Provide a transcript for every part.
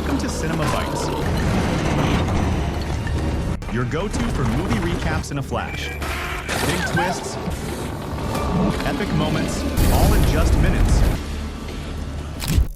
Welcome to Cinema Bites, your go-to for movie recaps in a flash. Big twists, epic moments, all in just minutes.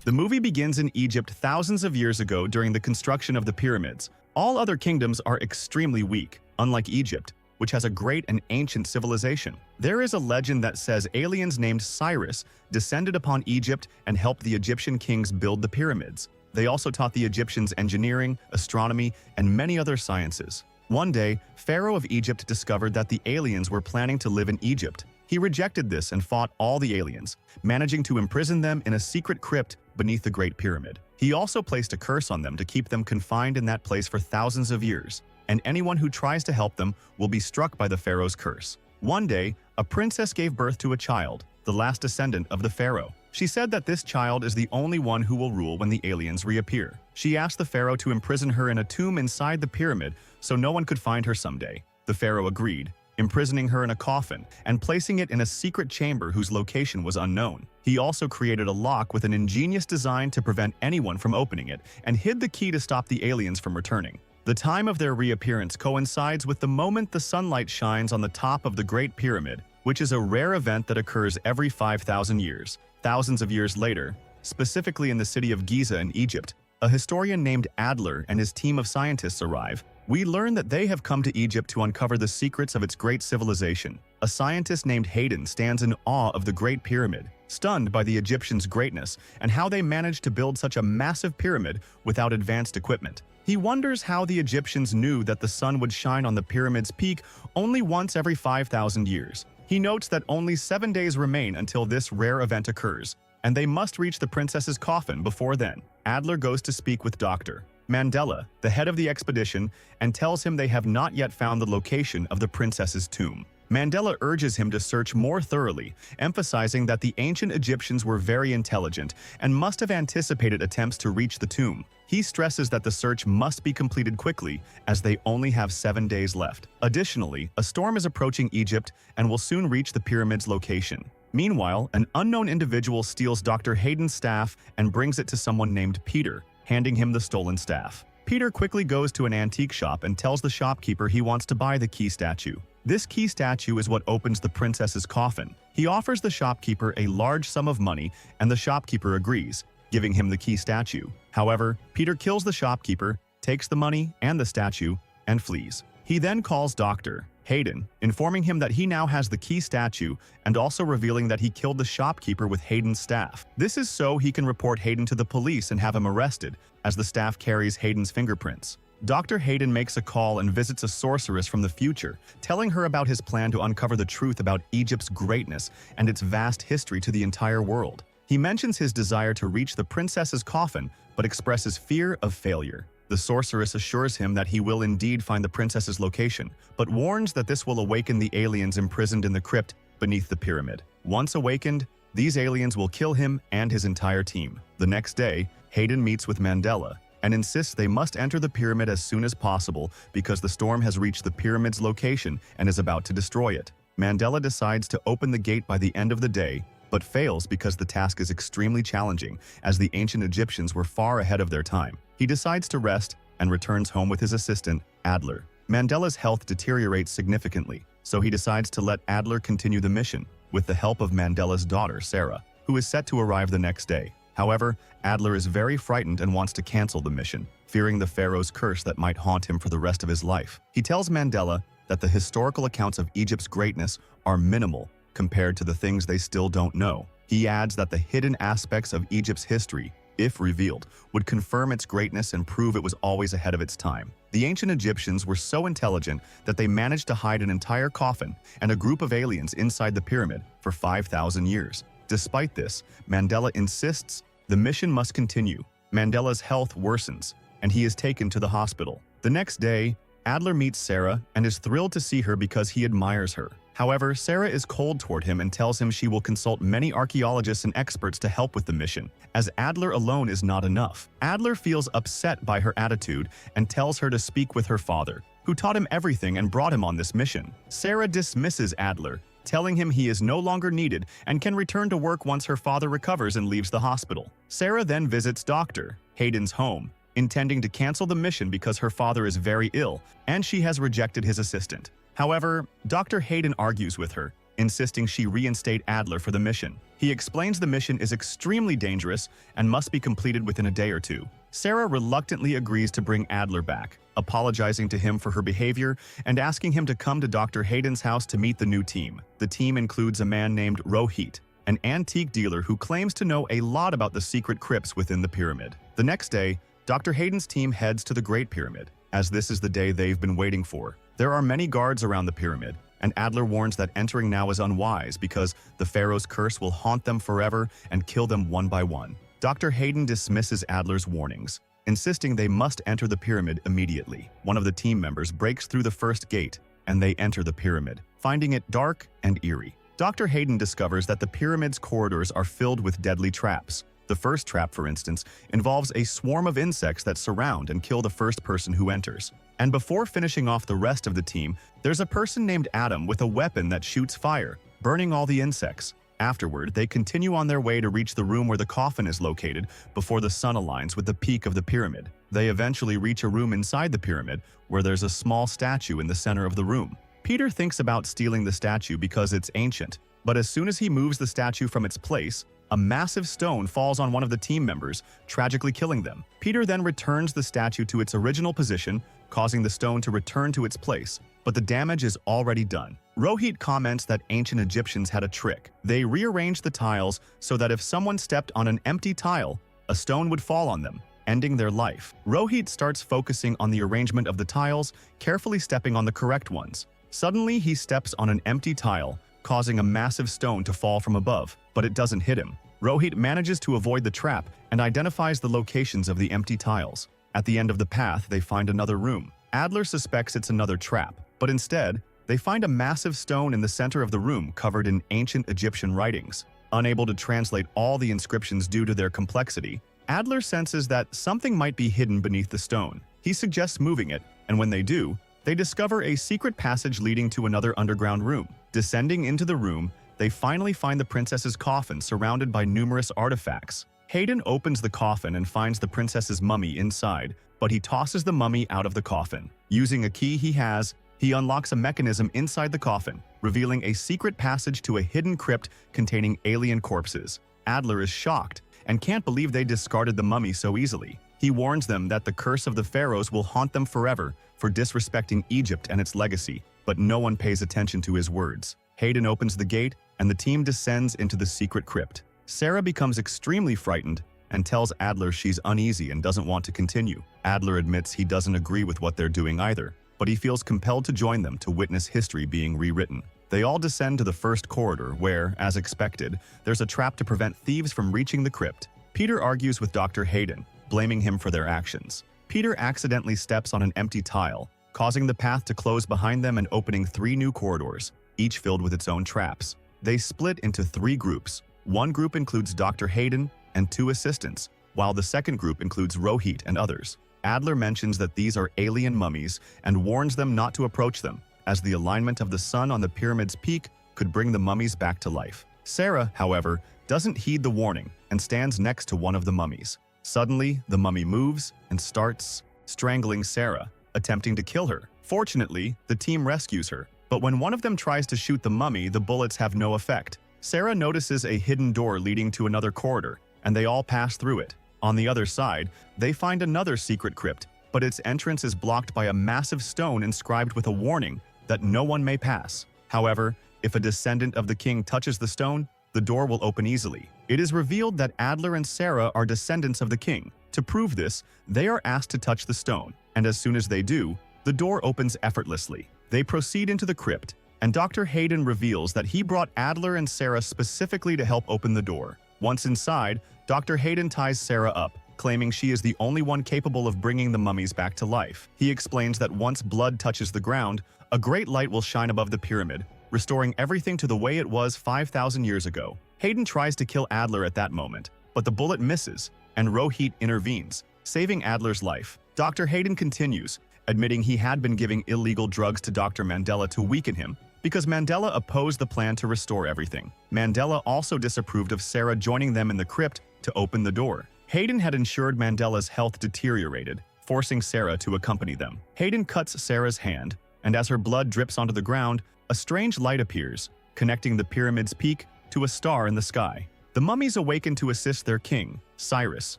The movie begins in Egypt thousands of years ago during the construction of the pyramids. All other kingdoms are extremely weak, unlike Egypt, which has a great and ancient civilization. There is a legend that says aliens named Cyrus descended upon Egypt and helped the Egyptian kings build the pyramids. They also taught the Egyptians engineering, astronomy, and many other sciences. One day, Pharaoh of Egypt discovered that the aliens were planning to live in Egypt. He rejected this and fought all the aliens, managing to imprison them in a secret crypt beneath the Great Pyramid. He also placed a curse on them to keep them confined in that place for thousands of years, and anyone who tries to help them will be struck by the Pharaoh's curse. One day, a princess gave birth to a child, the last descendant of the Pharaoh. She said that this child is the only one who will rule when the aliens reappear. She asked the Pharaoh to imprison her in a tomb inside the pyramid so no one could find her someday. The Pharaoh agreed, imprisoning her in a coffin and placing it in a secret chamber whose location was unknown. He also created a lock with an ingenious design to prevent anyone from opening it and hid the key to stop the aliens from returning. The time of their reappearance coincides with the moment the sunlight shines on the top of the Great Pyramid, which is a rare event that occurs every 5,000 years. Thousands of years later, specifically in the city of Giza in Egypt, a historian named Adler and his team of scientists arrive. We learn that they have come to Egypt to uncover the secrets of its great civilization. A scientist named Hayden stands in awe of the Great Pyramid, stunned by the Egyptians' greatness and how they managed to build such a massive pyramid without advanced equipment. He wonders how the Egyptians knew that the sun would shine on the pyramid's peak only once every 5,000 years. He notes that only 7 days remain until this rare event occurs, and they must reach the princess's coffin before then. Adler goes to speak with Dr. Mandela, the head of the expedition, and tells him they have not yet found the location of the princess's tomb. Mandela urges him to search more thoroughly, emphasizing that the ancient Egyptians were very intelligent and must have anticipated attempts to reach the tomb. He stresses that the search must be completed quickly, as they only have 7 days left. Additionally, a storm is approaching Egypt and will soon reach the pyramid's location. Meanwhile, an unknown individual steals Dr. Hayden's staff and brings it to someone named Peter, handing him the stolen staff. Peter quickly goes to an antique shop and tells the shopkeeper he wants to buy the key statue. This key statue is what opens the princess's coffin. He offers the shopkeeper a large sum of money, and the shopkeeper agrees, giving him the key statue. However, Peter kills the shopkeeper, takes the money and the statue, and flees. He then calls Dr. Hayden, informing him that he now has the key statue and also revealing that he killed the shopkeeper with Hayden's staff. This is so he can report Hayden to the police and have him arrested, as the staff carries Hayden's fingerprints. Dr. Hayden makes a call and visits a sorceress from the future, telling her about his plan to uncover the truth about Egypt's greatness and its vast history to the entire world. He mentions his desire to reach the princess's coffin, but expresses fear of failure. The sorceress assures him that he will indeed find the princess's location, but warns that this will awaken the aliens imprisoned in the crypt beneath the pyramid. Once awakened, these aliens will kill him and his entire team. The next day, Hayden meets with Mandela and insists they must enter the pyramid as soon as possible because the storm has reached the pyramid's location and is about to destroy it. Mandela decides to open the gate by the end of the day, but fails because the task is extremely challenging, as the ancient Egyptians were far ahead of their time. He decides to rest and returns home with his assistant, Adler. Mandela's health deteriorates significantly, so he decides to let Adler continue the mission, with the help of Mandela's daughter, Sarah, who is set to arrive the next day. However, Adler is very frightened and wants to cancel the mission, fearing the pharaoh's curse that might haunt him for the rest of his life. He tells Mandela that the historical accounts of Egypt's greatness are minimal compared to the things they still don't know. He adds that the hidden aspects of Egypt's history, if revealed, would confirm its greatness and prove it was always ahead of its time. The ancient Egyptians were so intelligent that they managed to hide an entire coffin and a group of aliens inside the pyramid for 5,000 years. Despite this, Mandela insists the mission must continue. Mandela's health worsens, and he is taken to the hospital. The next day, Adler meets Sarah and is thrilled to see her because he admires her. However, Sarah is cold toward him and tells him she will consult many archaeologists and experts to help with the mission, as Adler alone is not enough. Adler feels upset by her attitude and tells her to speak with her father, who taught him everything and brought him on this mission. Sarah dismisses Adler, telling him he is no longer needed and can return to work once her father recovers and leaves the hospital. Sarah then visits Dr. Hayden's home, intending to cancel the mission because her father is very ill and she has rejected his assistant. However, Dr. Hayden argues with her, insisting she reinstate Adler for the mission. He explains the mission is extremely dangerous and must be completed within a day or two. Sarah reluctantly agrees to bring Adler back, apologizing to him for her behavior and asking him to come to Dr. Hayden's house to meet the new team. The team includes a man named Rohit, an antique dealer who claims to know a lot about the secret crypts within the pyramid. The next day, Dr. Hayden's team heads to the Great Pyramid, as this is the day they've been waiting for. There are many guards around the pyramid, and Adler warns that entering now is unwise because the pharaoh's curse will haunt them forever and kill them one by one. Dr. Hayden dismisses Adler's warnings, insisting they must enter the pyramid immediately. One of the team members breaks through the first gate, and they enter the pyramid, finding it dark and eerie. Dr. Hayden discovers that the pyramid's corridors are filled with deadly traps. The first trap, for instance, involves a swarm of insects that surround and kill the first person who enters. And before finishing off the rest of the team, there's a person named Adam with a weapon that shoots fire, burning all the insects. Afterward, they continue on their way to reach the room where the coffin is located before the sun aligns with the peak of the pyramid. They eventually reach a room inside the pyramid where there's a small statue in the center of the room. Peter thinks about stealing the statue because it's ancient, but as soon as he moves the statue from its place, a massive stone falls on one of the team members, tragically killing them. Peter then returns the statue to its original position, causing the stone to return to its place, but the damage is already done. Rohit comments that ancient Egyptians had a trick. They rearranged the tiles so that if someone stepped on an empty tile, a stone would fall on them, ending their life. Rohit starts focusing on the arrangement of the tiles, carefully stepping on the correct ones. Suddenly, he steps on an empty tile, causing a massive stone to fall from above, but it doesn't hit him. Rohit manages to avoid the trap and identifies the locations of the empty tiles. At the end of the path, they find another room. Adler suspects it's another trap, but instead, they find a massive stone in the center of the room covered in ancient Egyptian writings. Unable to translate all the inscriptions due to their complexity, Adler senses that something might be hidden beneath the stone. He suggests moving it, and when they do, they discover a secret passage leading to another underground room. Descending into the room, they finally find the princess's coffin surrounded by numerous artifacts. Hayden opens the coffin and finds the princess's mummy inside, but he tosses the mummy out of the coffin. Using a key he has, he unlocks a mechanism inside the coffin, revealing a secret passage to a hidden crypt containing alien corpses. Adler is shocked and can't believe they discarded the mummy so easily. He warns them that the curse of the pharaohs will haunt them forever for disrespecting Egypt and its legacy, but no one pays attention to his words. Hayden opens the gate, and the team descends into the secret crypt. Sarah becomes extremely frightened and tells Adler she's uneasy and doesn't want to continue. Adler admits he doesn't agree with what they're doing either, but he feels compelled to join them to witness history being rewritten. They all descend to the first corridor where, as expected, there's a trap to prevent thieves from reaching the crypt. Peter argues with Dr. Hayden, blaming him for their actions. Peter accidentally steps on an empty tile, causing the path to close behind them and opening 3 new corridors, each filled with its own traps. They split into 3 groups. One group includes Dr. Hayden and 2 assistants, while the second group includes Rohit and others. Adler mentions that these are alien mummies and warns them not to approach them, as the alignment of the sun on the pyramid's peak could bring the mummies back to life. Sarah, however, doesn't heed the warning and stands next to one of the mummies. Suddenly, the mummy moves and starts strangling Sarah, attempting to kill her. Fortunately, the team rescues her, but when one of them tries to shoot the mummy, the bullets have no effect. Sarah notices a hidden door leading to another corridor, and they all pass through it. On the other side, they find another secret crypt, but its entrance is blocked by a massive stone inscribed with a warning that no one may pass. However, if a descendant of the king touches the stone, the door will open easily. It is revealed that Adler and Sarah are descendants of the king. To prove this, they are asked to touch the stone, and as soon as they do, the door opens effortlessly. They proceed into the crypt, and Dr. Hayden reveals that he brought Adler and Sarah specifically to help open the door. Once inside, Dr. Hayden ties Sarah up, claiming she is the only one capable of bringing the mummies back to life. He explains that once blood touches the ground, a great light will shine above the pyramid, restoring everything to the way it was 5,000 years ago. Hayden tries to kill Adler at that moment, but the bullet misses, and Rohit intervenes, saving Adler's life. Dr. Hayden continues, admitting he had been giving illegal drugs to Dr. Mandela to weaken him, because Mandela opposed the plan to restore everything. Mandela also disapproved of Sarah joining them in the crypt to open the door. Hayden had ensured Mandela's health deteriorated, forcing Sarah to accompany them. Hayden cuts Sarah's hand, and as her blood drips onto the ground, a strange light appears, connecting the pyramid's peak to a star in the sky. The mummies awaken to assist their king, Cyrus,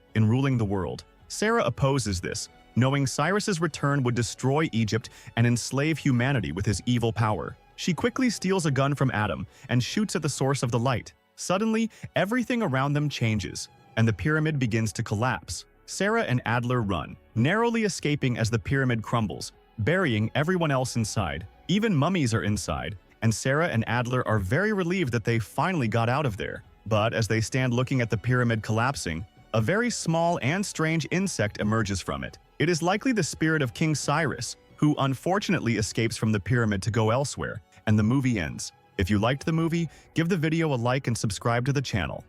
in ruling the world. Sarah opposes this, knowing Cyrus's return would destroy Egypt and enslave humanity with his evil power. She quickly steals a gun from Adam and shoots at the source of the light. Suddenly, everything around them changes, and the pyramid begins to collapse. Sarah and Adler run, narrowly escaping as the pyramid crumbles, burying everyone else inside. Even mummies are inside, and Sarah and Adler are very relieved that they finally got out of there. But as they stand looking at the pyramid collapsing, a very small and strange insect emerges from it. It is likely the spirit of King Cyrus, who unfortunately escapes from the pyramid to go elsewhere, and the movie ends. If you liked the movie, give the video a like and subscribe to the channel.